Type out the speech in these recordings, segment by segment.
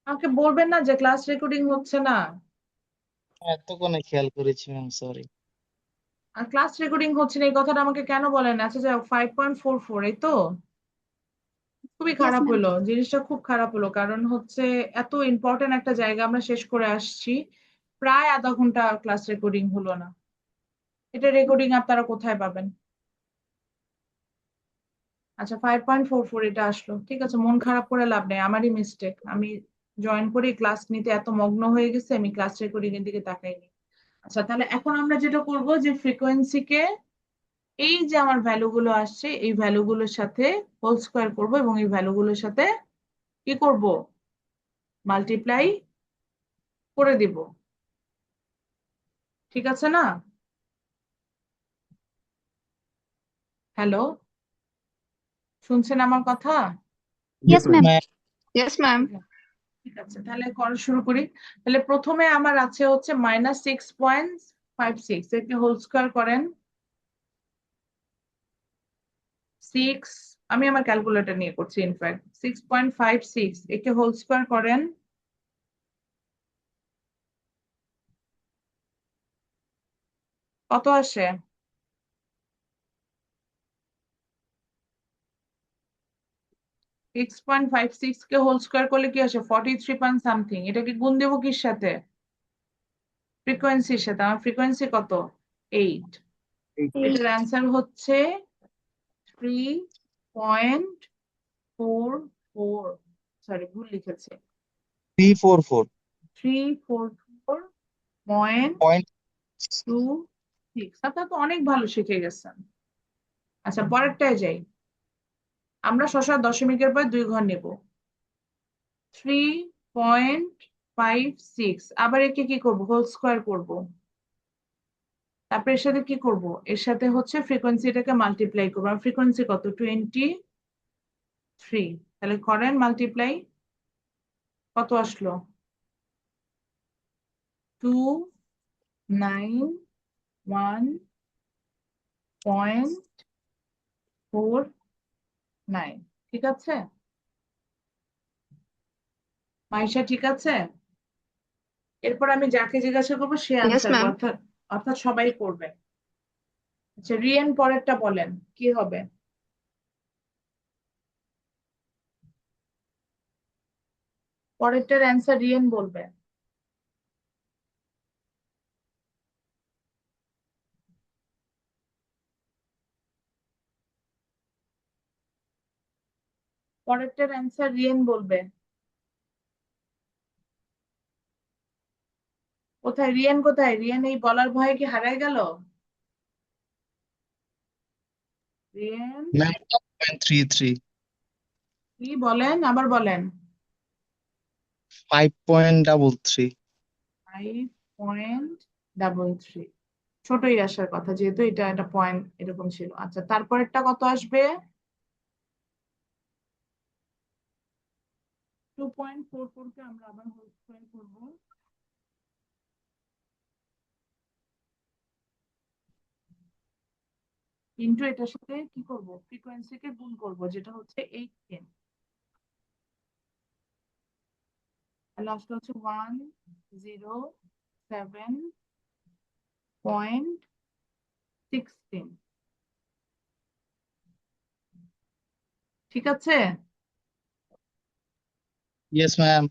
আমাকে বলবেন না যে ক্লাস রেকর্ডিং হচ্ছে না? এতক্ষণে খেয়াল করেছি ম্যাম, সরি। আর ক্লাস রেকর্ডিং হচ্ছে না এই কথাটা আমাকে কেন বলেন? আচ্ছা যাও, 5.44, এই তো। খুবই Yes, খারাপ ma'am. হলো, জিনিসটা খুব খারাপ হলো, কারণ হচ্ছে এত ইম্পর্টেন্ট একটা জায়গা আমরা শেষ করে আসছি, প্রায় আধা ঘন্টা ক্লাস রেকর্ডিং হলো না। এটা রেকর্ডিং আপনারা কোথায় পাবেন? আচ্ছা, 5.44 এটা আসলো, ঠিক আছে, মন খারাপ করে লাভ নেই, আমারই মিস্টেক। আমি জয়েন করে ক্লাস নিতে এত মগ্ন হয়ে গেছে, আমি ক্লাস রেকর্ডিং এর দিকে তাকাইনি। আচ্ছা, তাহলে এখন আমরা যেটা করব যে ফ্রিকোয়েন্সিকে, এই যে আমার ভ্যালু গুলো আসছে এই ভ্যালু গুলোর সাথে হোল স্কোয়ার করব, এবং এই ভ্যালু গুলোর সাথে কি করব? মাল্টিপ্লাই করে দিব। ঠিক আছে না? হ্যালো, শুনছেন আমার কথা? Yes, Yes, ma'am. ma'am. Ma'am, Yes, ma'am. ঠিক আছে, ঠিক আছে, তাহলে করা শুরু করি। তাহলে প্রথমে আমার আছে হচ্ছে -6.56, একে হোল স্কোয়ার করেন। 6, আমি আমার ক্যালকুলেটর নিয়ে করছি, ইনফ্যাক্ট 6.56 একে হোল স্কোয়ার করেন। কত আসে? 6.56 কে হোল স্কোয়ার করলে কি আসে? 43 পয়েন্ট সামথিং। এটাকে গুণ দেবো কির সাথে? ফ্রিকোয়েন্সির সাথে। আমার ফ্রিকোয়েন্সি কত? 8। এটার 8. অ্যান্সার হচ্ছে 3.44, সরি ভুল লিখেছি, 344 344.26। পয়েন্ট। আপনারা তো অনেক ভালো শিখে গেছেন। আচ্ছা, পরেরটায় যাই। আমরা শশা দশমিকের পর 2 ঘর নেব। 3.56, আবার একে কি করব? হোল স্কোয়ার করব। তারপর এর সাথে কি করব? এর সাথে হচ্ছে ফ্রিকোয়েন্সিটাকে মাল্টিপ্লাই করবো। আর ফ্রিকোয়েন্সি কত? 23। তাহলে করেন মাল্টিপ্লাই। কত আসলো? 291.49। ঠিক আছে মাইশা? ঠিক আছে। এরপর আমি যাকে জিজ্ঞাসা করবো সে Yes, আনসার করবে, ma'am. অর্থাৎ অর্থাৎ সবাই করবে। আচ্ছা, রিয়েন পরেরটা বলেন কি হবে? পরেরটার অ্যান্সার রিয়েন বলবে। পরেরটার অ্যান্সার রিয়েন বলবে। কোথায় রিয়েন? কোথায় রিয়েন? এই বলার ভয়ে কি হারায় গেল? রিয়েন, ম্যাম, 5.33। কি বলেন? আবার বলেন। 5.33। 5.33, ছোটই আসার কথা, যেহেতু এটা একটা পয়েন্ট এরকম ছিল। আচ্ছা, তারপরেরটা কত আসবে? 2.44 কে আমরা আবার হোল স্কোয়ার করবো। কিন্তু এটার সাথে কি করব? ফ্রিকোয়েন্সিকে গুণ করব, যেটা হচ্ছে 18। তাহলে আসলে হচ্ছে 107.16। ঠিক আছে। Yes ma'am.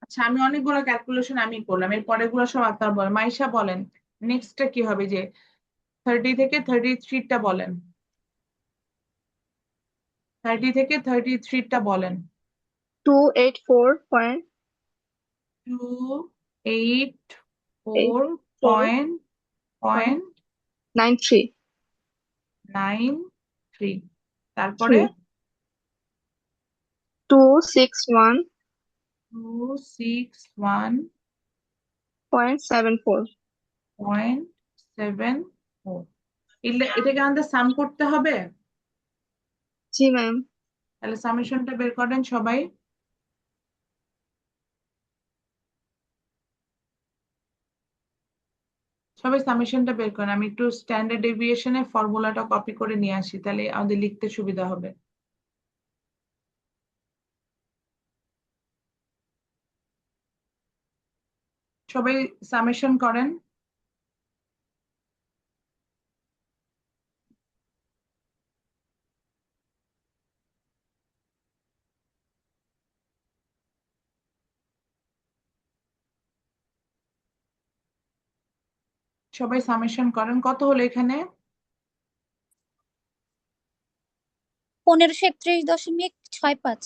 আচ্ছা, আমি অনেকগুলো ক্যালকুলেশন আমি করলাম, এর পরেগুলো সব আপনার বলেন। মাইশা বলেন, নেক্সটটা কি হবে? যে 30 থেকে 33টা বলেন। 30 থেকে 33টা বলেন। 284 point 284 84 পয়েন্ট point পয়েন্ট 93. 93। তারপরে 3. 261 261 point 74. পয়েন্ট 74। এটাকে আমাদের সাম করতে হবে। जी मैम. তাহলে সামেশনটা বের করেন সবাই। সবাই সামেশনটা বের করেন। আমি একটু স্ট্যান্ডার্ড ডেভিয়েশনের ফর্মুলাটা কপি করে নিয়ে আসি, তাহলে আমাদের লিখতে সুবিধা হবে। সবাই সামেশন করেন। সবাই সামেশন করেন। কত হলো এখানে? 1531.65।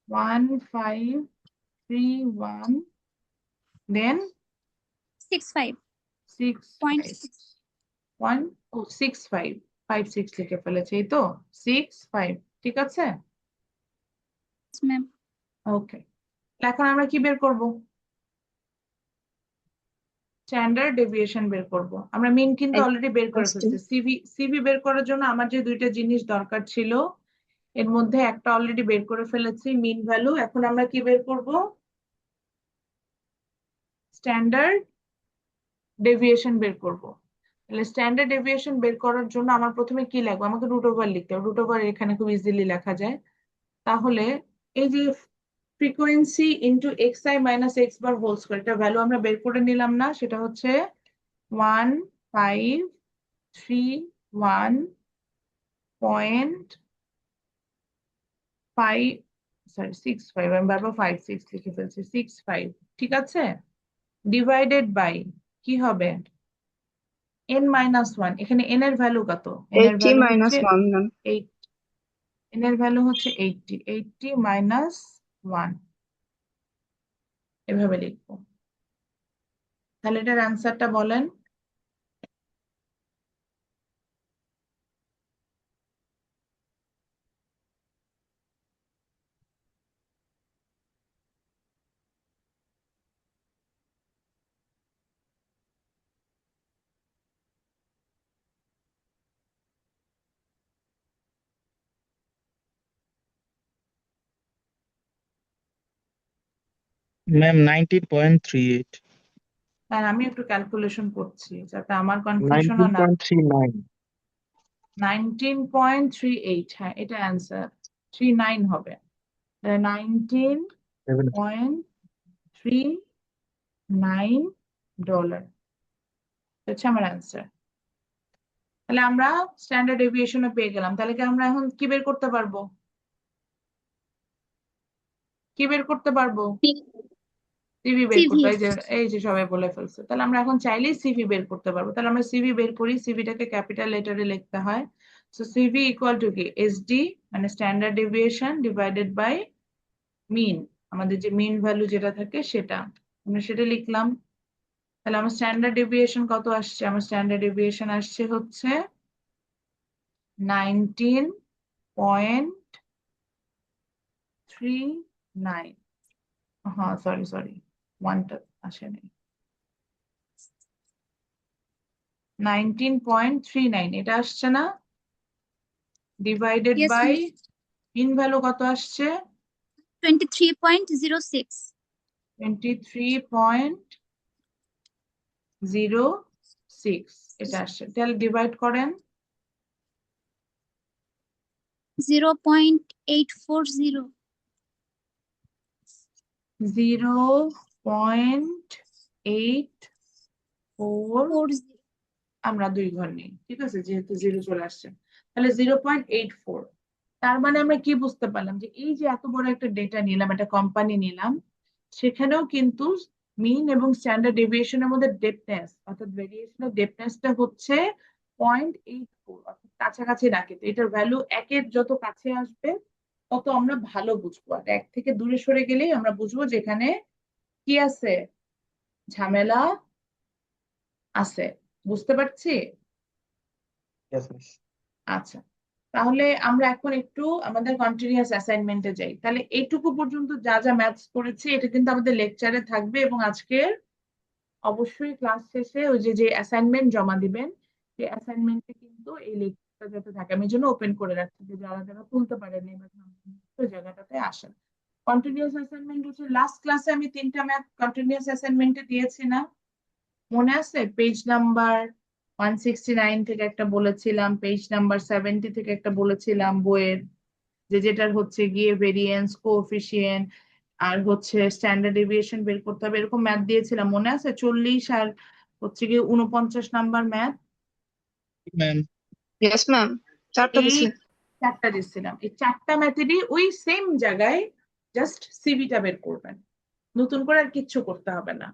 1531 দেন 65. 65 1 ও 65 56 লিখে ফেলেছে, এই তো 65, ঠিক আছে। ম্যাম। ওকে, এখন আমরা কি বের করব? স্ট্যান্ডার্ড ডেভিয়েশন বের করব। আমরা মিন কিন্তু অলরেডি বের করে ফেলছি। সিভি বের করার জন্য আমার যে দুইটা জিনিস দরকার ছিল এর মধ্যে একটা অলরেডি বের করে ফেলেছি, মিন ভ্যালু। এখন আমরা কি বের করব? স্ট্যান্ডার্ড ডেভিয়েশন বের করব। তাহলে স্ট্যান্ডার্ড ডেভিয়েশন বের করার জন্য আমার প্রথমে কি লাগবে? আমাকে রুট ওভার লিখতে হবে। রুট ওভার এখানে খুব ইজিলি লেখা যায়। তাহলে এই যে frequency into x i minus x bar whole square, এটা ভ্যালু আমরা বের করে নিলাম না? সেটা হচ্ছে 1531.5, সরি 65, আমি বারবার 56 লিখে ফেলছি, 65, ঠিক আছে। ডিভাইডেড বাই কি হবে? n minus 1। এখানে n এর ভ্যালু কত? n এর 80 ভ্যালু minus হচ্ছে 1 ম্যাম। 8, n এর ভ্যালু হচ্ছে 80, 80 মাইনাস 1, এভাবে লিখবো। তাহলে এটার অ্যান্সারটা বলেন। ম্যাম 19.38। আর আমি একটু ক্যালকুলেশন করছি যাতে আমার কনফিউশনও না। 19.39। 19.38, হ্যাঁ এটা অ্যান্সার। 39 হবে। 19.39 ডলার হচ্ছে আমার অ্যান্সার। তাহলে আমরা স্ট্যান্ডার্ড ডেভিয়েশনও পেয়ে গেলাম। তাহলে কি আমরা এখন কি বের করতে পারবো? কি বের করতে পারবো? সিভি বের করতে। এই যে সবাই বলে ফেলছে। তাহলে আমরা এখন চাইলেই সিভি বের করতে পারবো। তাহলে আমরা সিভি বের করি। সিভিটাকে ক্যাপিটাল লেটারে লিখতে হয়। সো সিভি ইকুয়াল টু কি? এসডি মানে standard deviation divided by mean, আমাদের যে মিন ভ্যালু যেটা থাকে সেটা, আমরা সেটা লিখলাম। তাহলে আমার স্ট্যান্ডার্ড ডেভিয়েশন কত আসছে? আমার স্ট্যান্ডার্ড ডেভিয়েশন আসছে হচ্ছে 19.39। হ্যাঁ সরি, ওয়ানটা আসেনি। 19.39 এটা আসছে না? Divided Yes, by ma'am. Mean value কত আসছে? 23.06. 23.06 এটা আসছে। তাহলে ডিভাইড করেন। 0.840. 0.84, আমরা 2 ঘর নেই, ঠিক আছে, যেহেতু 0 চলে আসছে। তাহলে 0.84। তার মানে আমরা কি বুঝতে পারলাম? যে এই যে এত বড় একটা ডেটা নিলাম, একটা কোম্পানি নিলাম, সেখানেও কিন্তু মিন এবং স্ট্যান্ডার্ড ডেভিয়েশনের মধ্যে ডেপনেস অর্থাৎ ভেরিয়েশনের ডেপনেসটা হচ্ছে 0.84, অর্থাৎ কাছাকাছি রাখে। তো এটার ভ্যালু 1-এর যত কাছে আসবে তত আমরা ভালো বুঝবো, আর 1 থেকে দূরে সরে গেলেই আমরা বুঝবো যেখানে কি আছে, ঝামেলা আছে। বুঝতে পারছি? Yes, miss. আচ্ছা, তাহলে আমরা এখন একটু আমাদের কন্টিনিউয়াস অ্যাসাইনমেন্টে যাই। তাহলে এইটুকু পর্যন্ত যা যা ম্যাথস করেছি এটা কিন্তু আমাদের লেকচারে থাকবে, এবং আজকের অবশ্যই ক্লাস শেষে ওই যে যে অ্যাসাইনমেন্ট জমা দিবেন সেই অ্যাসাইনমেন্টে কিন্তু এই লেকচারটা যাতে থাকে, আমি জন্য ওপেন করে রাখছি যে যারা যারা তুলতে পারেনি বা জায়গাটাতে আসেন। কন্টিনিউয়াস অ্যাসাইনমেন্ট হচ্ছে লাস্ট ক্লাসে আমি 3টা ম্যাথ কন্টিনিউয়াস অ্যাসাইনমেন্টে দিয়েছি না, মনে আছে? পেজ নাম্বার 169 থেকে একটা বলেছিলাম, পেজ নাম্বার 70 থেকে একটা বলেছিলাম বইয়ের, যেটার হচ্ছে গিয়ে ভেরিয়েন্স, কোএফিসিয়েন্ট আর হচ্ছে স্ট্যান্ডার্ড ডেভিয়েশন বের করতে হবে, এরকম ম্যাথ দিয়েছিলাম, মনে আছে? 40 আর হচ্ছে গিয়ে 49 number math. Ma'am. Yes, ma'am. চারটা এই দিছি। 4টা দিচ্ছিলাম, এই 4টা ম্যাথেরই ওই সেম জায়গায় জাস্ট সিভিটা বের করবেন, নতুন করে আর কিচ্ছু করতে হবে না।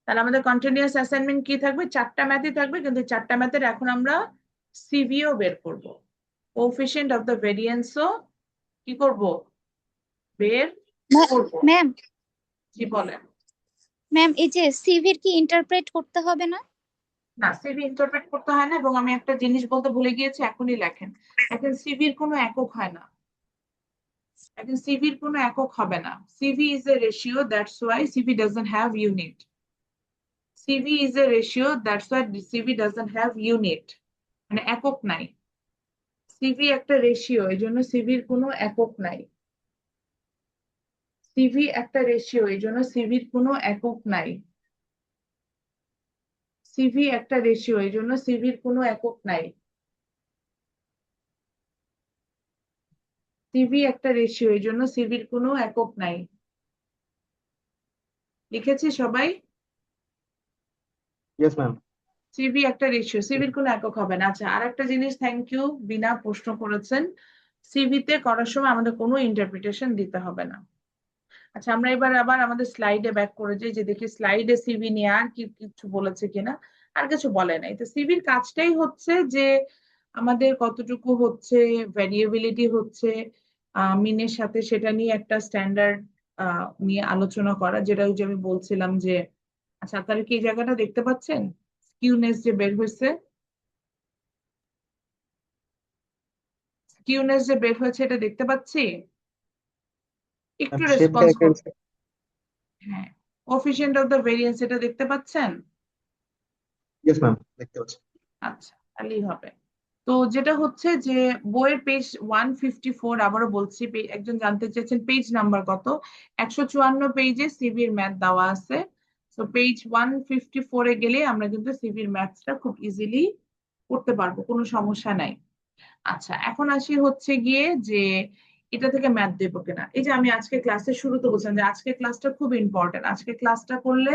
তাহলে আমাদের কন্টিনিউয়াস অ্যাসাইনমেন্ট কি থাকবে? 4টা ম্যাথই থাকবে, কিন্তু 4টা ম্যাথের এখন আমরা সিভিও বের করব, কোএফিসিয়েন্ট অফ দ্য ভেরিয়েন্সও কি করব? বের করব। ম্যাম জি বলেন। ম্যাম এই যে সিভির কি ইন্টারপ্রেট করতে হবে না? না, সিভি ইন্টারপ্রেট করতে হয় না, এবং আমি একটা জিনিস বলতে ভুলে গিয়েছি, এখনই লেখেন। এখন সিভির কোনো একক হয় না, এখন সিভির কোনো একক হবে না। CV is a ratio, that's why CV doesn't have unit. CV is a ratio, that's why CV doesn't have unit, মানে একক নাই। সিভি একটা রেশিও, এই জন্য সিভির কোনো একক নাই। সিভি একটা রেশিও, এই জন্য সিভির কোনো একক নাই। সিভি একটা রেশিও, এই জন্য সিভির কোনো একক নাই। সিভি একটা রেশিও, এই জন্য সিভির কোনো একক নাই। লিখেছি সবাই? Yes, ma'am. সিভি একটা রেশিও, সিভির কোনো একক হবে না। আচ্ছা, আর একটা জিনিস, থ্যাংক ইউ বিনা, প্রশ্ন করেছেন, সিভিতে করার সময় আমাদের কোনো ইন্টারপ্রিটেশন দিতে হবে না। আচ্ছা, আমরা এবার আবার আমাদের স্লাইডে ব্যাক করে যাই, যে দেখি স্লাইডে সিভি নিয়ে আর কি কিছু বলেছে কিনা। আর কিছু বলে নাই। তো সিভির কাজটাই হচ্ছে যে আমাদের কতটুকু হচ্ছে ভ্যারিয়েবিলিটি হচ্ছে মিনের সাথে, সেটা নিয়ে একটা স্ট্যান্ডার্ড নিয়ে আলোচনা করা, যেটা ওই যে আমি বলছিলাম যে, আচ্ছা আপনারা কি এই জায়গাটা দেখতে পাচ্ছেন? স্কিউনেস যে বের হয়েছে, স্কিউনেস যে বের হয়েছে, এটা দেখতে পাচ্ছি? একটু Ma'am, shape রেসপন্স করুন। characteristics. হ্যাঁ, কোএফিসিয়েন্ট অফ দ্য ভেরিয়েন্স, এটা দেখতে পাচ্ছেন? Yes, ma'am. দেখতে পাচ্ছি। আচ্ছা, তাহলেই হবে। তো যেটা হচ্ছে যে বইয়ের পেজ 154, আবারও বলছি, একজন জানতে চেয়েছেন পেজ নাম্বার কত, 154 পেজে সিভির ম্যাথ দেওয়া আছে। তো পেজ 154-এ গেলে আমরা কিন্তু সিভির ম্যাথটা খুব ইজিলি করতে পারবো, কোনো সমস্যা নাই। আচ্ছা, এখন আসি হচ্ছে গিয়ে যে এটা থেকে ম্যাথ দেবো কিনা। এই যে আমি আজকে ক্লাসের শুরুতে বলছিলাম যে আজকে ক্লাসটা খুব ইম্পর্টেন্ট, আজকে ক্লাসটা করলে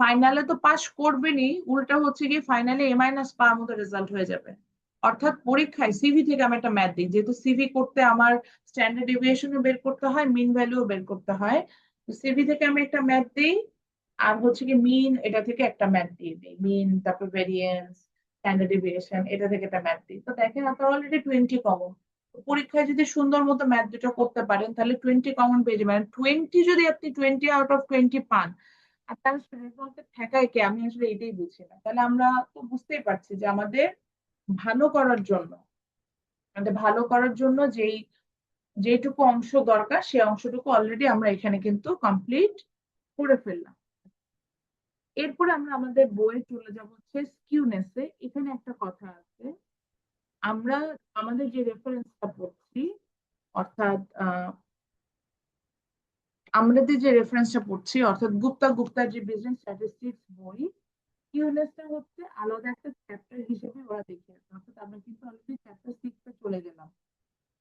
ফাইনালে তো পাস করবেনই, উল্টা হচ্ছে গিয়ে ফাইনালে A- পাওয়ার মতো রেজাল্ট হয়ে যাবে। অর্থাৎ পরীক্ষায় সিভি থেকে আমি একটা ম্যাথ দিই, যেহেতু সিভি করতে আমার স্ট্যান্ডার্ড ডেভিয়েশনও বের করতে হয়, মিন ভ্যালুও বের করতে হয়। সিভি থেকে আমি একটা ম্যাথ দিই, আর হচ্ছে কি মিন, এটা থেকে একটা ম্যাথ দিয়ে দিই, মিন, তারপর ভেরিয়েন্স, স্ট্যান্ডার্ড ডেভিয়েশন, এটা থেকে একটা ম্যাথ দিই। তো দেখেন আপনার অলরেডি 20 কমন। পরীক্ষায় যদি সুন্দর মতো ম্যাথ দুটো করতে পারেন, তাহলে 20 কমন পেয়ে যাবেন। 20 যদি আপনি 20 আউট অফ 20 পান, আর তার রেজাল্টে ঠেকায় কে, আমি আসলে এটাই বুঝি না। তাহলে আমরা তো বুঝতেই পারছি যে আমাদের ভালো করার জন্য, আমাদের ভালো করার জন্য যেটুকু অংশ দরকার, সেই অংশটুকু অলরেডি আমরা এখানে কিন্তু কমপ্লিট করে ফেললাম। এরপরে আমরা আমাদের বইয়ে চলে যাব হচ্ছে স্কিউনেসে। এখানে একটা কথা আছে, আমরা আমাদের যে রেফারেন্সটা পড়ছি, অর্থাৎ গুপ্তার যে বিজনেস স্ট্যাটিস্টিক্স বই, স্কিউনেসটা হচ্ছে আলাদা একটা চ্যাপ্টার হিসেবে ওরা দেখিয়েছে। অর্থাৎ আমরা কিন্তু অলরেডি চ্যাপ্টার 6-এ চলে গেলাম,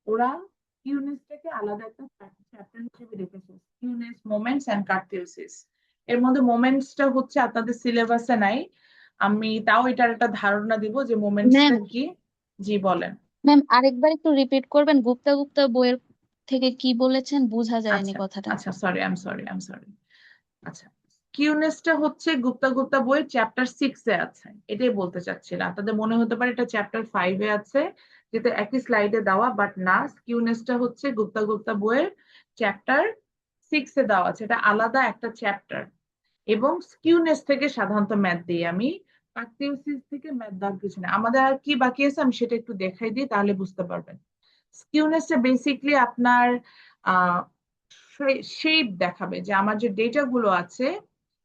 ওরা স্কিউনেসটাকে আলাদা একটা চ্যাপ্টার হিসেবে রেখেছে, স্কিউনেস, মোমেন্টস এন্ড কার্টেসিস। এর মধ্যে মোমেন্টসটা হচ্ছে আপনাদের সিলেবাসে নাই, আমি তাও এটার একটা ধারণা দিব যে মোমেন্টসটা ম্যাম কি। জি বলেন। ম্যাম আরেকবার একটু রিপিট করবেন, গুপ্তা গুপ্তা বইয়ের থেকে কি বলেছেন, বোঝা যায়নি আচ্ছা কথাটা। আচ্ছা, সরি। আচ্ছা, কিউনেসটা হচ্ছে গুপ্তা বই চ্যাপ্টার 6-এ আছে, এটাই বলতে চাচ্ছিলাম। আপনাদের মনে হতে পারে এটা চ্যাপ্টার 5-এ আছে, যেটা একই স্লাইডে দেওয়া, বাট না, কিউনেসটা হচ্ছে গুপ্তা বইয়ের চ্যাপ্টার 6-এ দেওয়া আছে, এটা আলাদা একটা চ্যাপ্টার। এবং স্কিউনেস থেকে সাধারণত ম্যাথ দিই আমি, কার্টেসিস থেকে ম্যাথ দেওয়ার কিছু না। আমাদের আর কি বাকি আছে আমি সেটা একটু দেখাই দিই, তাহলে বুঝতে পারবেন। স্কিউনেসটা বেসিকলি আপনার শেপ দেখাবে, যে আমার যে ডেটা গুলো আছে,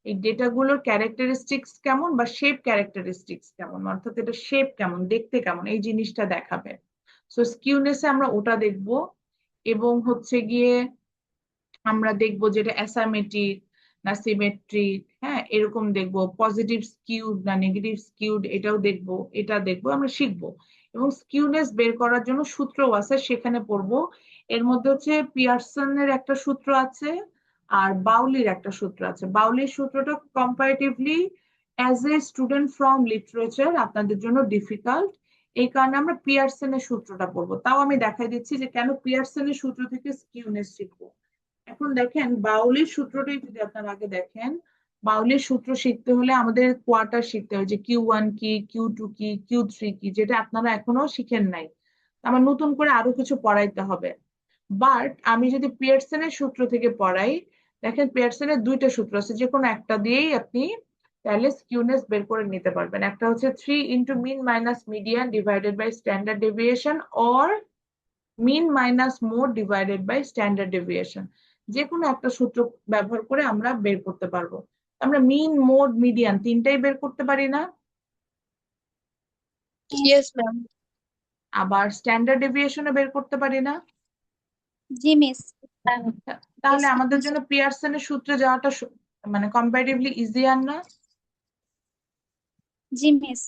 এই ডেটাগুলোর ক্যারেক্টারিস্টিক্স কেমন বা শেপ ক্যারেক্টারিস্টিক্স কেমন, অর্থাৎ এটা শেপ কেমন, দেখতে কেমন, এই জিনিসটা দেখাবে। সো স্কিউনেসে আমরা ওটা দেখবো। এবং হচ্ছে গিয়ে আমরা দেখবো যেটা অ্যাসাইমেট্রিক না সিমেট্রিক, হ্যাঁ এরকম দেখবো, পজিটিভ স্কিউড না নেগেটিভ স্কিউড এটাও দেখবো, এটা দেখবো, আমরা শিখবো। এবং স্কিউনেস বের করার জন্য সূত্রও আছে, সেখানে পড়বো। এর মধ্যে হচ্ছে পিয়ারসনের একটা সূত্র আছে আর বাউলির একটা সূত্র আছে। বাউলির সূত্রটা comparatively as a student from literature আপনাদের জন্য ডিফিকাল্ট, এই কারণে আমরা পিয়ারসনের সূত্রটা পড়বো। তাও আমি দেখাই দিচ্ছি যে কেন পিয়ারসনের সূত্র থেকে স্কিউনেস শিখবো। এখন দেখেন বাউলির সূত্রটাই যদি আপনারা আগে দেখেন, বাউলির সূত্র শিখতে হলে আমাদের কোয়ার্টার শিখতে হয়, যে Q1 কি, Q2 কি, Q3 কি, যেটা আপনারা এখনো শিখেন নাই। আমার নতুন করে আরো কিছু পড়াইতে হবে। বাট আমি যদি পিয়ারসনের সূত্র থেকে পড়াই, দেখেন পিয়ারসনের দুইটা সূত্র আছে, যে কোনো একটা দিয়েই আপনি তাহলে স্কিউনেস বের করে নিতে পারবেন। একটা হচ্ছে 3 × mean minus median divided by standard deviation, or mean minus mode divided by standard deviation. যে কোনো একটা সূত্র ব্যবহার করে আমরা বের করতে পারবো। আমরা মিন, মোড, মিডিয়ান তিনটাই বের করতে পারি না? Yes, ma'am. আবার স্ট্যান্ডার্ড ডেভিয়েশনও বের করতে পারি না? জি মিস। তাহলে আমাদের জন্য পিয়ারসনের সূত্রে যাওয়াটা মানে কম্পারেটিভলি ইজিয়ার না? জি মিস।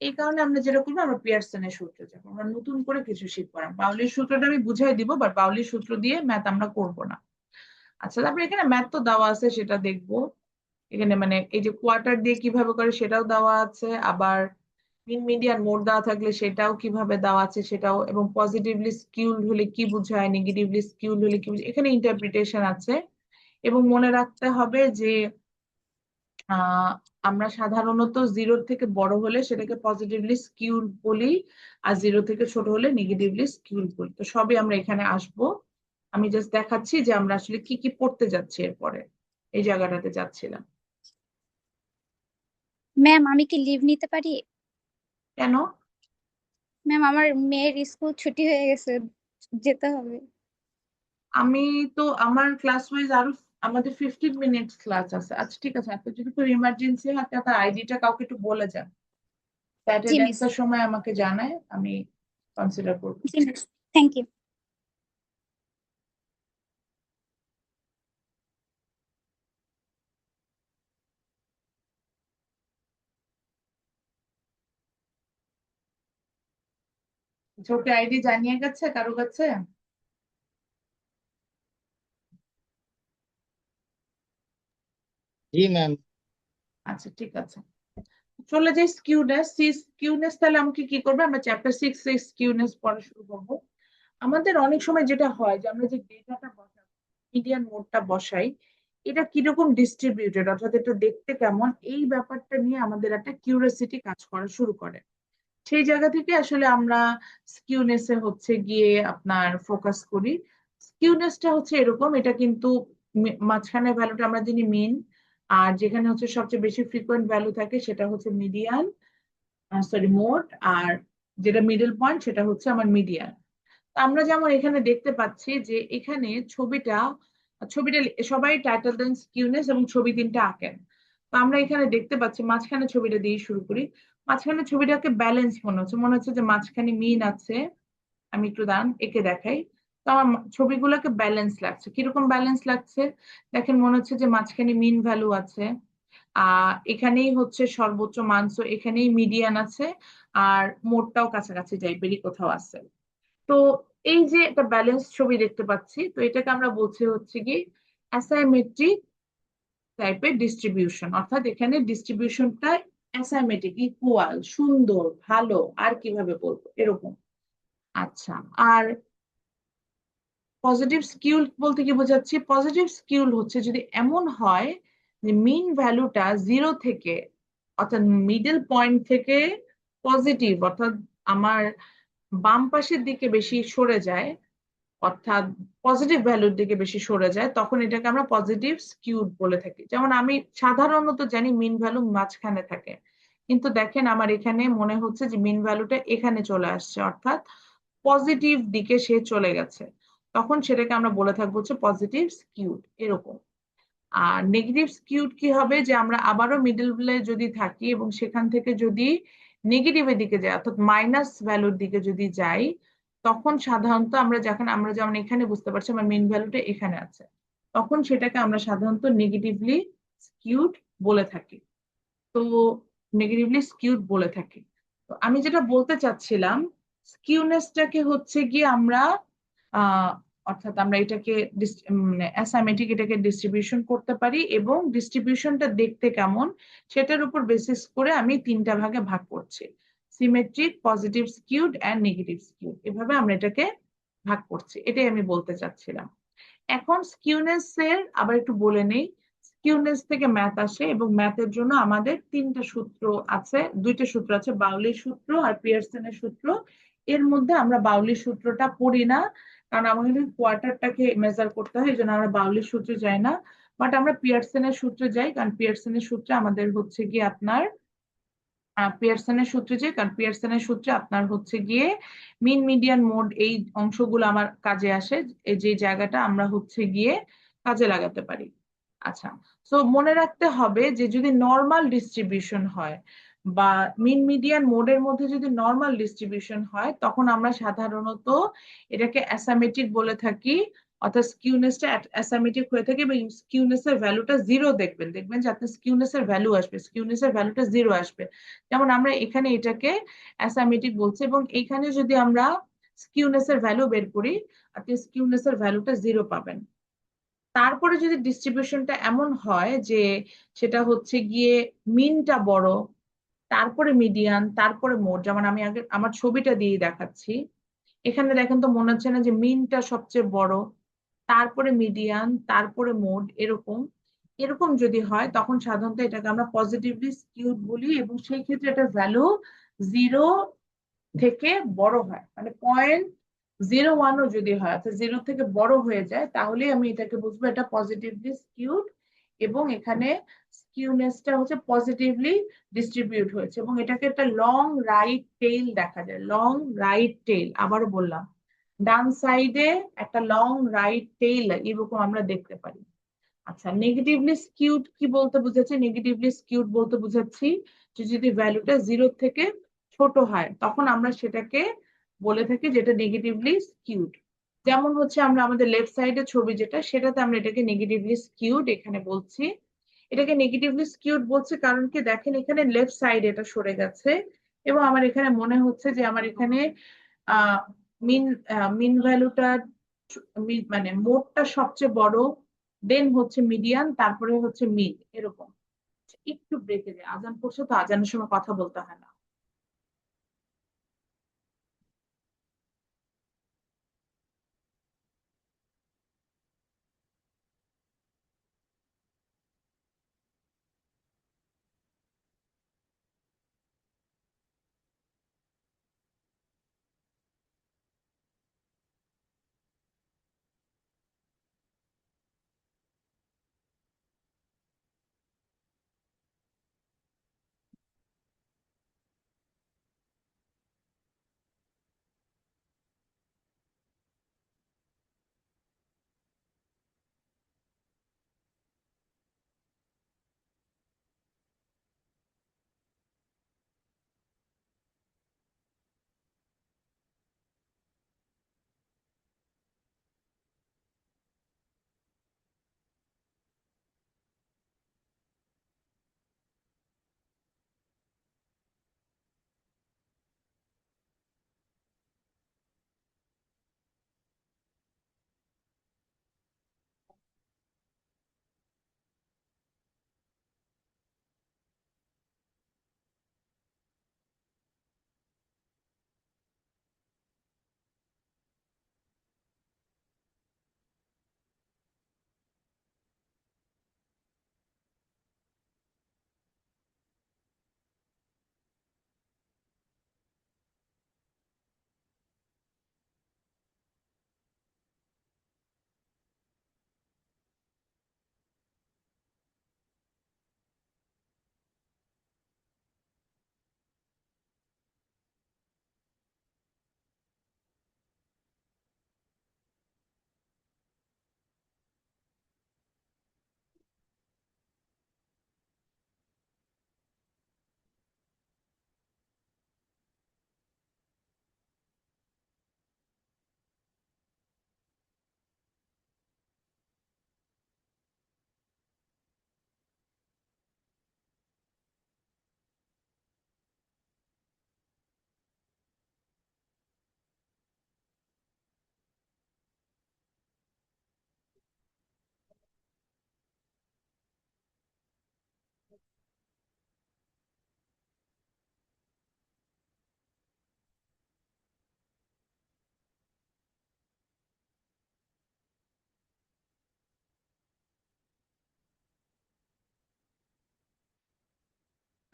এই কারণে আমরা যেটা করবো, আমরা পিয়ারসনের সূত্রে যাবো, আমরা নতুন করে কিছু শিখবো না। বাউলির সূত্রটা আমি বুঝাই দিব, বাট বাউলির সূত্র দিয়ে ম্যাথ আমরা করব না। আচ্ছা, তারপরে এখানে ম্যাথ তো দেওয়া আছে, সেটা দেখবো। এখানে মানে এই যে কোয়ার্টার দিয়ে কিভাবে করে সেটাও দেওয়া আছে, আবার মিন, মিডিয়ান, মোড দেওয়া থাকলে সেটাও কিভাবে দেওয়া আছে সেটাও, এবং পজিটিভলি স্কিউড হলে কি বোঝায়, নেগেটিভলি স্কিউড হলে কি বোঝায়, এখানে ইন্টারপ্রিটেশন আছে। এবং মনে রাখতে হবে যে আমরা সাধারণত 0 থেকে বড় হলে সেটাকে পজিটিভলি স্কিউড বলি, আর 0 থেকে ছোট হলে নেগেটিভলি স্কিউড বলি। তো সবই আমরা এখানে আসবো। আমি জাস্ট দেখাচ্ছি যে আমরা আসলে কি কি পড়তে যাচ্ছি এরপরে, এই জায়গাটাতে যাচ্ছিলাম। ম্যাম আমি কি লিভ নিতে পারি? কেন? ম্যাম আমার মেয়ের স্কুল ছুটি হয়ে গেছে, যেতে হবে। আমি তো আমার ক্লাস ওয়াইজ আরো আমাদের 15 মিনিটস ক্লাস আছে। আচ্ছা ঠিক আছে, আপনার যদি কোনো ইমার্জেন্সি হয় আপনি আপনার আইডিটা কাউকে একটু বলে যান, জি মিস। অ্যাটেন্ডেন্সের সময় আমাকে জানায়, আমি কনসিডার করবো। জি মিস, থ্যাংক ইউ। ছোট আইডি জানিয়ে গেছে কারো কাছে? জি ম্যাম। আচ্ছা ঠিক আছে, চলে যাই স্কিউনেস। স্কিউনেস তাহলে আমাকে কি করবে, আমরা চ্যাপ্টার 6 এ স্কিউনেস পড়া শুরু করবো। আমাদের অনেক সময় যেটা হয় যে আমরা যে ডেটাটা বসাই, মিডিয়ান মোডটা বসাই, এটা কিরকম ডিস্ট্রিবিউটেড, অর্থাৎ এটা দেখতে কেমন, এই ব্যাপারটা নিয়ে আমাদের একটা কিউরিওসিটি কাজ করা শুরু করে। সেই জায়গা থেকে আসলে আমরা স্কিউনেসে হচ্ছে গিয়ে আপনার ফোকাস করি। স্কিউনেসটা হচ্ছে এরকম, এটা কিন্তু মাঝখানে ভ্যালুটা আমরা জানি মিন, আর যেখানে হচ্ছে সবচেয়ে বেশি ফ্রিকোয়েন্ট ভ্যালু থাকে সেটা হচ্ছে মিডিয়ান, সরি মোড, আর যেটা মিডল পয়েন্ট সেটা হচ্ছে আমার মিডিয়ান। আমরা যেমন এখানে দেখতে পাচ্ছি যে এখানে ছবিটা ছবিটা সবাই টাইটেল দেন স্কিউনেস এবং ছবি তিনটা আঁকেন। তো আমরা এখানে দেখতে পাচ্ছি, মাঝখানে ছবিটা দিয়ে শুরু করি। মাঝখানে ছবিটাকে ব্যালেন্স মনে হচ্ছে যে মাঝখানে মিন আছে। আমি একটু দাঁড়ান একে দেখাই। তো আমার ছবিগুলোকে ব্যালেন্স লাগছে। কিরকম ব্যালেন্স লাগছে দেখেন, মনে হচ্ছে যে মাঝখানে মিন ভ্যালু আছে, এখানেই হচ্ছে সর্বোচ্চ মান, সো এখানেই মিডিয়ান আছে, আর মোডটাও কাছাকাছি টাইপেরই কোথাও আছে। তো এই যে একটা ব্যালেন্স ছবি দেখতে পাচ্ছি, তো এটাকে আমরা বলছি হচ্ছে কি অ্যাসাইমেট্রিক টাইপের ডিস্ট্রিবিউশন, অর্থাৎ এখানে ডিস্ট্রিবিউশনটা অ্যাসাইমেট্রিক, ইকুয়াল, সুন্দর, ভালো, আর কিভাবে বলবো এরকম। আচ্ছা, আর পজিটিভ স্কিউল বলতে কি বোঝাচ্ছি? পজিটিভ স্কিউল হচ্ছে যদি এমন হয় যে মিন ভ্যালুটা 0 থেকে, অর্থাৎ মিডল পয়েন্ট থেকে পজিটিভ, অর্থাৎ আমার বাম পাশের দিকে বেশি সরে যায়, অর্থাৎ পজিটিভ ভ্যালুর দিকে বেশি সরে যায়, তখন এটাকে আমরা পজিটিভ স্কিউড বলে থাকি। যেমন আমি সাধারণত জানি মিন ভ্যালু মাঝখানে থাকে, কিন্তু দেখেন আমার এখানে মনে হচ্ছে যে মিন ভ্যালুটা এখানে চলে আসছে, অর্থাৎ পজিটিভ দিকে সে চলে গেছে, তখন সেটাকে আমরা বলে থাকবো হচ্ছে পজিটিভ স্কিউড এরকম। আর নেগেটিভ স্কিউড কি হবে, যে আমরা আবারও মিডলে যদি থাকি এবং সেখান থেকে যদি নেগেটিভের দিকে যাই, অর্থাৎ মাইনাস ভ্যালুর দিকে যদি যাই, তখন সাধারণত আমরা যেমন এখানে বুঝতে পারছি আমার মিন ভ্যালুটা এখানে আছে, তখন সেটাকে আমরা সাধারণত নেগেটিভলি স্কিউড বলে থাকি। তো নেগেটিভলি স্কিউড বলে থাকি। তো আমি যেটা বলতে চাচ্ছিলাম, স্কিউনেসটাকে হচ্ছে গিয়ে আমরা আহ অর্থাৎ আমরা এটাকে অ্যাসাইমেট্রিক এটাকে ডিস্ট্রিবিউশন করতে পারি, এবং ডিস্ট্রিবিউশনটা দেখতে কেমন সেটার উপর বেসিস করে আমি তিনটা ভাগে ভাগ করছি: symmetric, positive skewed and negative skewed. এভাবে আমরা এটাকে ভাগ করছি, এটাই আমি বলতে চাচ্ছিলাম। এখন স্কিউনেস এর আবার একটু বলে নেই। স্কিউনেস থেকে ম্যাথ আসে, এবং ম্যাথের জন্য আমাদের তিনটা সূত্র আছে, দুইটা সূত্র আছে, বাউলির সূত্র আর পিয়ারসনের সূত্র। এর মধ্যে আমরা বাউলির সূত্রটা পড়ি না, কারণ আমাদের কোয়ার্টারটাকে মেজার করতে হয়, এই জন্য আমরা বাউলির সূত্রে যাই না। বাট আমরা পিয়ারসনের সূত্রে যাই, কারণ পিয়ারসনের সূত্রে আমাদের হচ্ছে গিয়ে আপনার পিয়ারসনের সূত্রে যে, কারণ পিয়ারসনের সূত্রে আপনার হচ্ছে গিয়ে মিন, মিডিয়ান, মোড এই অংশগুলো আমার কাজে আসে, এই যে জায়গাটা আমরা হচ্ছে গিয়ে কাজে লাগাতে পারি। আচ্ছা, তো মনে রাখতে হবে যে যদি নর্মাল ডিস্ট্রিবিউশন হয় বা মিন, মিডিয়ান, মোডের মধ্যে যদি নর্মাল ডিস্ট্রিবিউশন হয়, তখন আমরা সাধারণত এটাকে অ্যাসাইমেট্রিক বলে থাকি, অর্থাৎ স্কিউনেসটা অ্যাসাইমেট্রিক হয়ে থাকে, এবং স্কিউনেসের ভ্যালুটা জিরো দেখবেন দেখবেন যে আপনার স্কিউনেসের ভ্যালু আসবে, স্কিউনেসের ভ্যালুটা জিরো আসবে। যেমন আমরা এখানে এটাকে অ্যাসাইমেট্রিক বলছি, এবং এখানে যদি আমরা স্কিউনেস এর ভ্যালু বের করি, আপনি স্কিউনেস এর ভ্যালুটা জিরো পাবেন। তারপরে যদি ডিস্ট্রিবিউশনটা এমন হয় যে সেটা হচ্ছে গিয়ে মিনটা বড়, তারপরে মিডিয়ান, তারপরে মোড, যেমন আমি আগে আমার ছবিটা দিয়ে দেখাচ্ছি। এখানে দেখেন তো মনে হচ্ছে না যে মিনটা সবচেয়ে বড়, তারপরে মিডিয়ান, তারপরে মোড, এরকম এরকম যদি হয়, তখন সাধারণত এটাকে আমরা পজিটিভলি স্কিউড বলি, এবং সেই ক্ষেত্রে এটার ভ্যালু জিরো থেকে বড় হয়, মানে 0.01ও যদি হয়, অর্থাৎ জিরো থেকে বড় হয়ে যায়, তাহলে আমি এটাকে বুঝবো এটা পজিটিভলি স্কিউড, এবং এখানে স্কিউনেসটা হচ্ছে পজিটিভলি ডিস্ট্রিবিউট হয়েছে, এবং এটাকে একটা লং রাইট টেইল দেখা যায়, লং রাইট টেইল, আবারও বললাম, ডান সাইডে একটা লং রাইট টেইল এরকম আমরা দেখতে পারি। আচ্ছা, নেগেটিভলি স্কিউড কি বলতে বুঝাচ্ছি? নেগেটিভলি স্কিউড বলতে বুঝাচ্ছি যে যদি ভ্যালুটা জিরো থেকে ছোট হয়, তখন আমরা সেটাকে বলে থাকি যেটা নেগেটিভলি স্কিউড। যেমন হচ্ছে আমরা আমাদের লেফট সাইডে ছবি যেটা, সেটাতে আমরা এটাকে নেগেটিভলি স্কিউড এখানে বলছি। এটাকে নেগেটিভলি স্কিউড বলছে কারণ কি, দেখেন এখানে লেফট সাইড এটা সরে গেছে, এবং আমার এখানে মনে হচ্ছে যে আমার এখানে আহ মিন মিন ভ্যালুটা মানে মোডটা সবচেয়ে বড়, দেন হচ্ছে মিডিয়ান, তারপরে হচ্ছে মিড, এরকম। একটু ব্রেকে যায়, আজান পড়ছে তো, আজানের সময় কথা বলতে হয় না।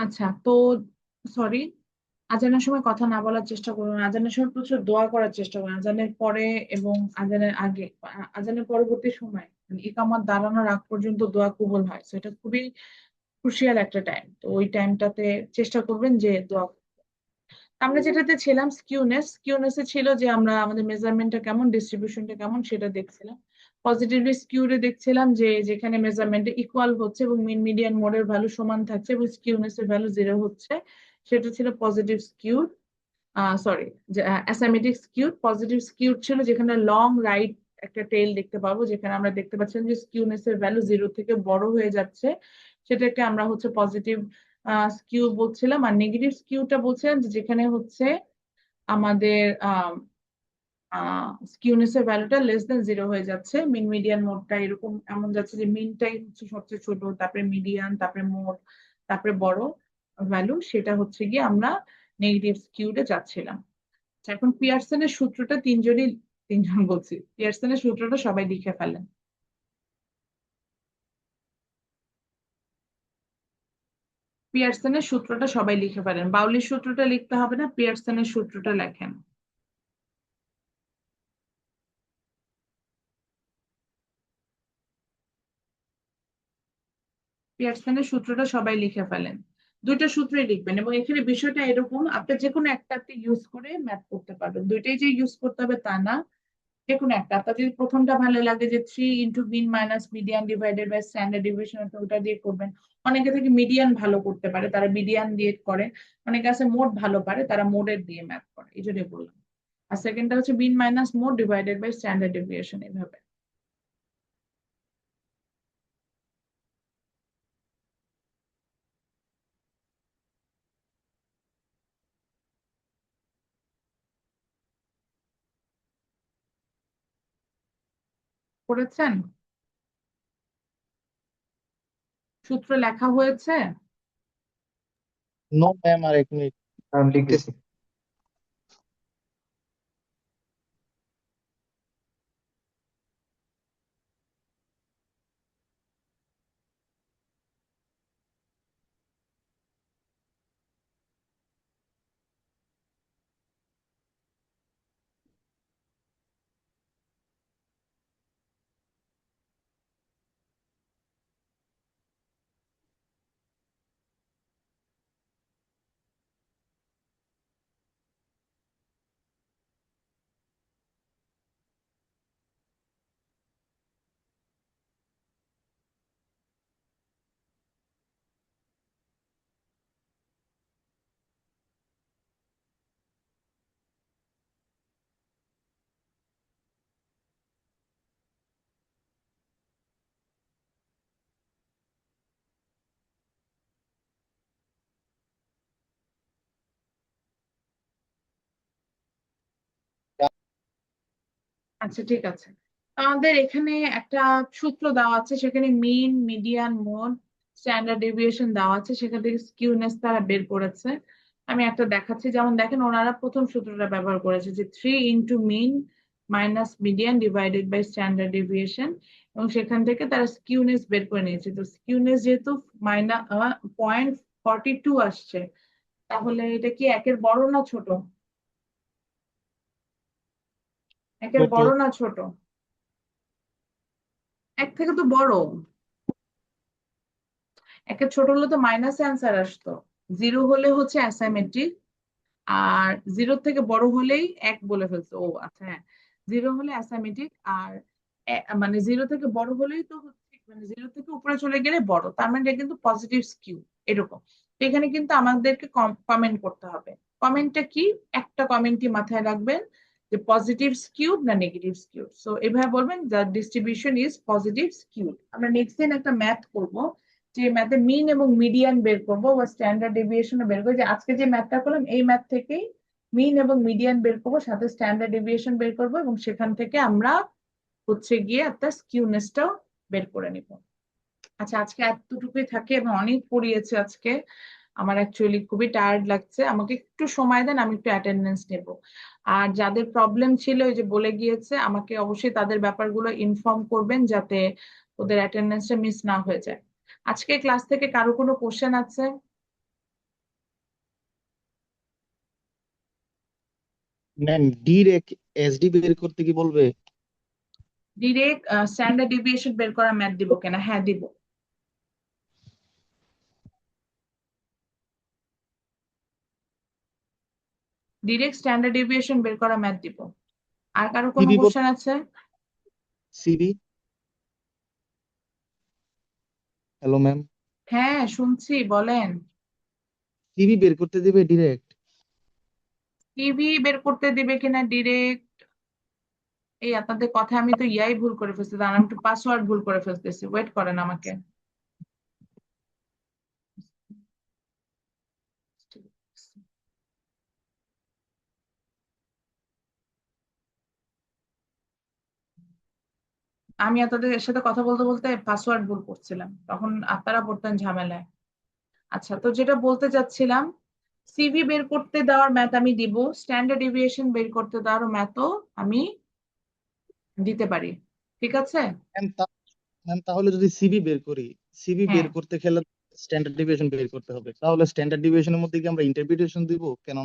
আচ্ছা, তো সরি, আজানের সময় কথা না বলার চেষ্টা করুন, আজানের সময় প্রচুর দোয়া করার চেষ্টা করুন, আজানের পরে এবং আজানের আগে, আজানের পরবর্তী সময়, মানে ইকামত দাঁড়ানোর আগ পর্যন্ত দোয়া কবুল হয়, তো এটা খুবই ক্রুশিয়াল একটা টাইম, তো ওই টাইমটাতে চেষ্টা করবেন যে দোয়া। আমরা যেটাতে ছিলাম স্কিউনেসে ছিল যে আমরা আমাদের মেজারমেন্টটা কেমন, ডিস্ট্রিবিউশনটা কেমন সেটা দেখছিলাম। পজিটিভলি স্কিউডে দেখছিলাম যে যেখানে মেজারমেন্টে ইকুয়াল হচ্ছে এবং মিন মিডিয়ান মোডের ভ্যালু সমান থাকছে এবং স্কিউনেসের ভ্যালু 0 হচ্ছে, সেটা ছিল positive skewed. Sorry, asymmetric skewed. Positive skewed ছিল যেখানে লং রাইট একটা টেল দেখতে পাবো, যেখানে আমরা দেখতে পাচ্ছিলাম যে স্কিউনেসের ভ্যালু 0 থেকে বড় হয়ে যাচ্ছে, সেটাকে আমরা হচ্ছে পজিটিভ স্কিউ বলছিলাম। আর নেগেটিভ স্কিউটা বলছিলাম যে যেখানে হচ্ছে আমাদের স্কিউনেসের ভ্যালুটা লেস দেন 0 হয়ে যাচ্ছে, মিন মিডিয়ান মোডটা এরকম এমন যাচ্ছে যে মিনটাই হচ্ছে সবচেয়ে ছোট, তারপরে মিডিয়ান, তারপরে মোড, তারপরে বড় ভ্যালু, সেটা হচ্ছে গিয়ে আমরা নেগেটিভ স্কিউডে যাচ্ছিলাম। আচ্ছা, এখন পিয়ারসনের সূত্রটা তিনজন বলছি, পিয়ারসনের সূত্রটা সবাই লিখে ফেলেন। পিয়ারসনের সূত্রটা সবাই লিখে ফেলেন, বাউলির সূত্রটা লিখতে হবে না, পিয়ারসনের সূত্রটা লেখেন। পিয়ারসনের সূত্রটা সবাই লিখে ফেলেন, দুইটা সূত্রই লিখবেন। এবং এখানে বিষয়টা এরকম, আপনি যে কোনো একটাতে ইউজ করে ম্যাথ করতে পারবেন, দুইটাই যে ইউজ করতে হবে তা না, যে কোনো একটা। আপনার যদি প্রথমটা ভালো লাগে যে 3 × mean minus median divided by standard deviation, ওটা দিয়ে করবেন। অনেকে থেকে মিডিয়ান ভালো করতে পারে, তারা মিডিয়ান দিয়ে করে। অনেকে আছে মোড ভালো পারে, তারা মোডের দিয়ে ম্যাথ করে, এই জন্য বললাম। আর সেকেন্ডটা হচ্ছে mean minus mode divided by standard deviation, এভাবে। করেছেন? সূত্র লেখা হয়েছে? নো ম্যাম, আর 1 মিনিট প্লিজ। লিখতেছি। আচ্ছা, ঠিক আছে। আমাদের এখানে একটা সূত্র দেওয়া আছে, সেখানে mean median mode standard deviation দেওয়া আছে, সেখান থেকে স্কিউনেস তারা বের করেছে। আমি একটা দেখাচ্ছি, যেমন দেখেন ওনারা প্রথম সূত্রটা ব্যবহার করেছে যে 3 × mean minus median divided by standard deviation, এবং সেখান থেকে তারা স্কিউনেস বের করে নিয়েছে। তো স্কিউনেস যেহেতু .42 আসছে, তাহলে এটা কি একের বড় না ছোট? একের ছোট। বড় না ছোট? এক থেকে তো বড়। একের ছোট হলে তো মাইনাস অ্যান্সার আসতো, 0 হলে হচ্ছে অ্যাসাইমেট্রিক, আর 0 থেকে বড় হলেই এক বলে ফেলছে। ও আচ্ছা, হ্যাঁ, 0 হলে অ্যাসাইমেট্রিক, আর মানে 0 থেকে বড় হলেই তো হচ্ছে, মানে 0 থেকে উপরে চলে গেলে বড়, তার মানে এটা কিন্তু পজিটিভ স্কিউ, এরকম। তো এখানে কিন্তু আমাদেরকে কমেন্ট করতে হবে। কমেন্টটা কি? একটা কমেন্টই মাথায় রাখবেন, যে পজিটিভ স্কিউড না নেগেটিভ স্কিউড। সো এভাবে বলবেন the distribution is positive skewed. আমরা নেক্সট দিন একটা ম্যাথ করব, যে ম্যাথে মিন এবং মিডিয়ান বের করবো বা স্ট্যান্ডার্ড ডেভিয়েশন বের করবো। যে আজকে যে ম্যাথটা করলাম এই ম্যাথ থেকেই মিন এবং মিডিয়ান বের করবো, সাথে স্ট্যান্ডার্ড ডেভিয়েশন বের করবো, এবং সেখান থেকে আমরা হচ্ছে গিয়ে একটা স্কিউনেসটাও বের করে নিব। আচ্ছা, আজকে এতটুকুই থাকে, এবং অনেক পড়িয়েছে আজকে। আমার অ্যাকচুয়ালি খুবই টায়ার্ড লাগছে, আমাকে একটু সময় দেন, আমি একটু অ্যাটেন্ডেন্স নেব। আর যাদের প্রবলেম ছিল, ওই যে বলে গিয়েছে, আমাকে অবশ্যই তাদের ব্যাপারগুলো ইনফর্ম করবেন, যাতে ওদের অ্যাটেন্ডেন্সটা মিস না হয়ে যায়। আজকে ক্লাস থেকে কারো কোনো কোশ্চেন আছে? ম্যাম ডিরেক্ট এসডি বের করতে কি বলবে? ডিরেক্ট স্ট্যান্ডার্ড ডেভিয়েশন বের করা ম্যাথ দিব কেনা? হ্যাঁ দিব। ডিরেক্ট স্ট্যান্ডার্ড ডেভিয়েশন বের করা ম্যাথ দিব। আর কারো কোনো সিবি কোশ্চেন আছে? সিবি। হ্যালো ম্যাম, হ্যাঁ শুনছি, বলেন। সিবি বের করতে দেবে ডিরেক্ট? টিভি বের করতে দিবে কিনা ডিরেক্ট? এই আপনাদের কথা আমি তো ইয়াই ভুল করে ফেলছি, দাঁড়ান আমি একটু পাসওয়ার্ড ভুল করে ফেলতেছি, ওয়েট করেন আমাকে। আমি আপনাদের সাথে কথা বলতে বলতে পাসওয়ার্ড ভুল করছিলাম, তখন আপনারা পড়তেন ঝামেলায়। আচ্ছা, তো যেটা বলতে চাচ্ছিলাম, সিভি বের করতে দেওয়ার ম্যাথ আমি দিব, স্ট্যান্ডার্ড ডেভিয়েশন বের করতে দেওয়ার ম্যাথও আমি দিতে পারি। ঠিক আছে? ম্যাম ম্যাম তাহলে যদি সিবি বের করি, সিবি হ্যাঁ। বের করতে গেলে স্ট্যান্ডার্ড ডিভিয়েশন বের করতে হবে, তাহলে স্ট্যান্ডার্ড ডিভিয়েশনের মধ্যে কি আমরা ইন্টারপ্রিটেশন দিব কেন?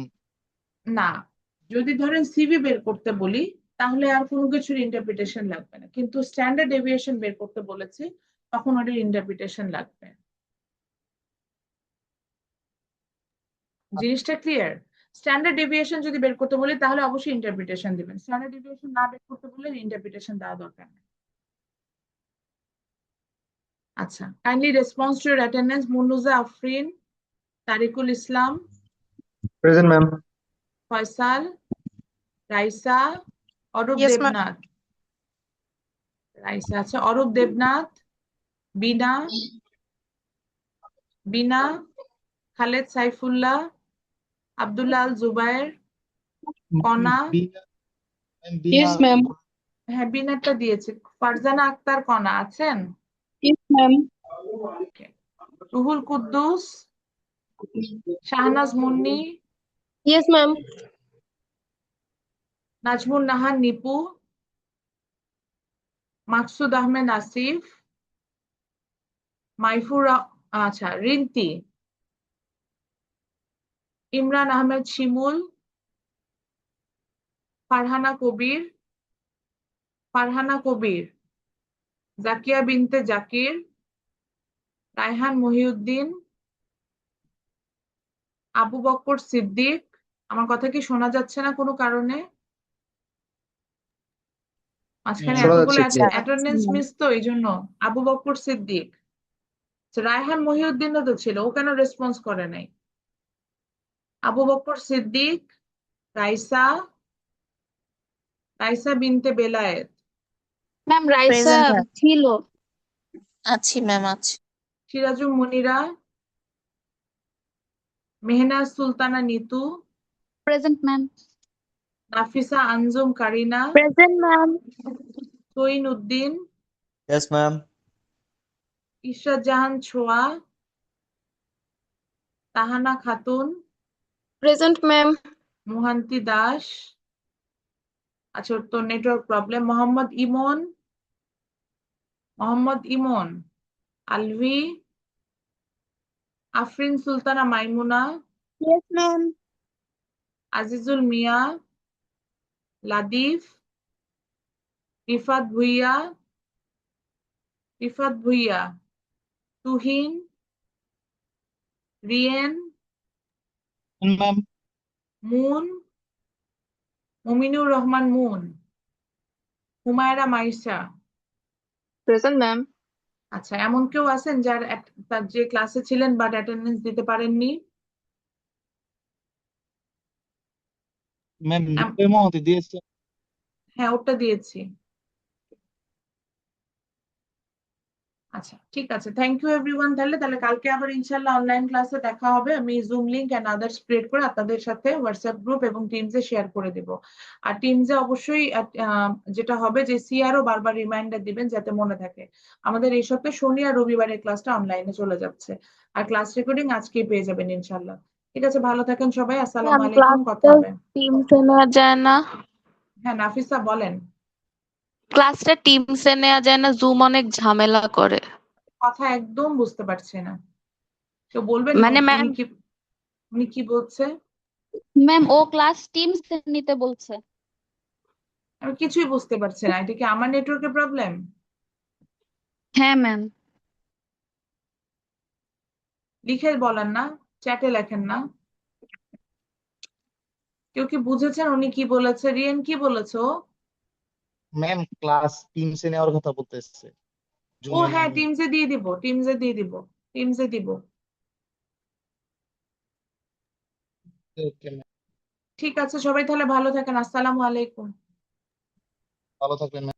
না, যদি ধরেন সিভি বের করতে বলি তাহলে আর কোনো কিছুর ইন্টারপ্রিটেশন লাগবে না, কিন্তু স্ট্যান্ডার্ড ডেভিয়েশন বের করতে বলেছি তখন ওটার ইন্টারপ্রিটেশন লাগবে। জিনিসটা ক্লিয়ার? স্ট্যান্ডার্ড ডেভিয়েশন যদি বের করতে বলি তাহলে অবশ্যই ইন্টারপ্রিটেশন দিবেন, স্ট্যান্ডার্ড ডেভিয়েশন না বের করতে বললে ইন্টারপ্রিটেশন দেওয়া দরকার নেই। আচ্ছা, kindly response to your attendance. Munnuja Afrin, Tariqul Islam, Present, ma'am. Faisal, Raisa, Arup Yes, ma'am. Debnath. Raisa আছে, অরূপ দেবনাথ, বিনা, বিনা, খালেদ সাইফুল্লাহ, আব্দুল্লাহ আল জুবায়ের, কণা। বিনা Yes, ma'am. হ্যাঁ বিনারটা দিয়েছি। ফারজানা আক্তার, কণা আছেন? Yes, ma'am. Okay. Ruhul Kuddus, Shahnaz Munni, Yes, ma'am. Nazmun Nahar Nipu, Maksud Ahmed Asif, আচ্ছা রিন্তি, ইমরান আহমেদ শিমুল, ফারহানা কবির, ফারহানা কবির, জাকিয়া বিনতে জাকির, রায়হান মহিউদ্দিন, আবু বকর সিদ্দিক। আমার কথা কি শোনা যাচ্ছে না কোনো কারণে? মাঝখানে শোনা এতগুলো যাচ্ছে। অ্যাটেন্ডেন্স মিস তো এই জন্য। আবু বকর সিদ্দিক। আচ্ছা, রায়হান মহিউদ্দিনও তো ছিল, ও কেন রেসপন্স করে নাই? আবু বকর সিদ্দিক, রাইসা, রাইসা বিনতে Belayet, ma'am Raisa Present, ma'am. ছিল। আছি ম্যাম, আছি। Sirajul Munira, Mehnaz Sultana Nitu, present ma'am. Nafisa Anjum Karina, present ma'am. Tain Uddin, Yes, ma'am. Ishrat Jahan Chhoya, Tahana Khatun, present ma'am. Muhanti Das. আচ্ছা, ওর তো network problem. Mohammad Imon, Mohammad Imon, Alvi, Afrin Sultana Maimuna, yes ma'am. Azizul Mia, Ladif, Rifat Bhuiyan, Rifat Bhuiyan, Tuhin, Rien, ma'am Mun, Muminur Rahman Mun, Humayra Maisha. Present ma'am. আচ্ছা, এমন কেউ আছেন যার তার যে ক্লাসে ছিলেন বাট অ্যাটেন্ডেন্স দিতে পারেননি? ম্যাম মেমোতে দিয়েছে। হ্যাঁ ওটা দিয়েছি। আচ্ছা ঠিক আছে, থ্যাংক ইউ এভরিওয়ান। তাহলে তাহলে কালকে আবার ইনশাল্লাহ অনলাইন ক্লাসে দেখা হবে। আমি zoom link and others create করে আপনাদের সাথে হোয়াটসঅ্যাপ গ্রুপ এবং টিমসে শেয়ার করে দিব। আর টিমসে অবশ্যই যেটা হবে যে সিআরও বারবার রিমাইন্ডার দিবেন যাতে মনে থাকে। আমাদের এই সপ্তাহে শনি আর রবিবারের ক্লাসটা অনলাইনে চলে যাচ্ছে, আর ক্লাস রেকর্ডিং আজকেই পেয়ে যাবেন ইনশাল্লাহ। ঠিক আছে, ভালো থাকেন সবাই, আসসালামু আলাইকুম, কথা হবে। টিমসে নেওয়া যায় না? হ্যাঁ নাফিসা বলেন। ক্লাসটা টিমসে নেওয়া যায় না, জুম অনেক ঝামেলা করে। কথা একদম বুঝতে পারছি না, তো বলবেন মানে ম্যাম উনি কি বলছে? ম্যাম ও ক্লাস টিমস নিতে বলছে। আমি কিছুই বুঝতে পারছি না, এটা কি আমার নেটওয়ার্কের প্রবলেম? হ্যাঁ ম্যাম। লিখে বলেন না, চ্যাটে লেখেন না। কেউ কি বুঝেছেন উনি কি বলেছে? রিয়েন কি বলেছো? ম্যাম ক্লাস টিমসে নেওয়ার কথা বলতেছে, ও জুমে না হ্যাঁ, নিয়ে। টিমসে দিয়ে দিব, টিমসে দিয়ে দিব, টিমসে দিব। ওকে ম্যাম, ঠিক আছে, সবাই তাহলে ভালো থাকেন। আসসালামু আলাইকুম। ভালো থাকবেন।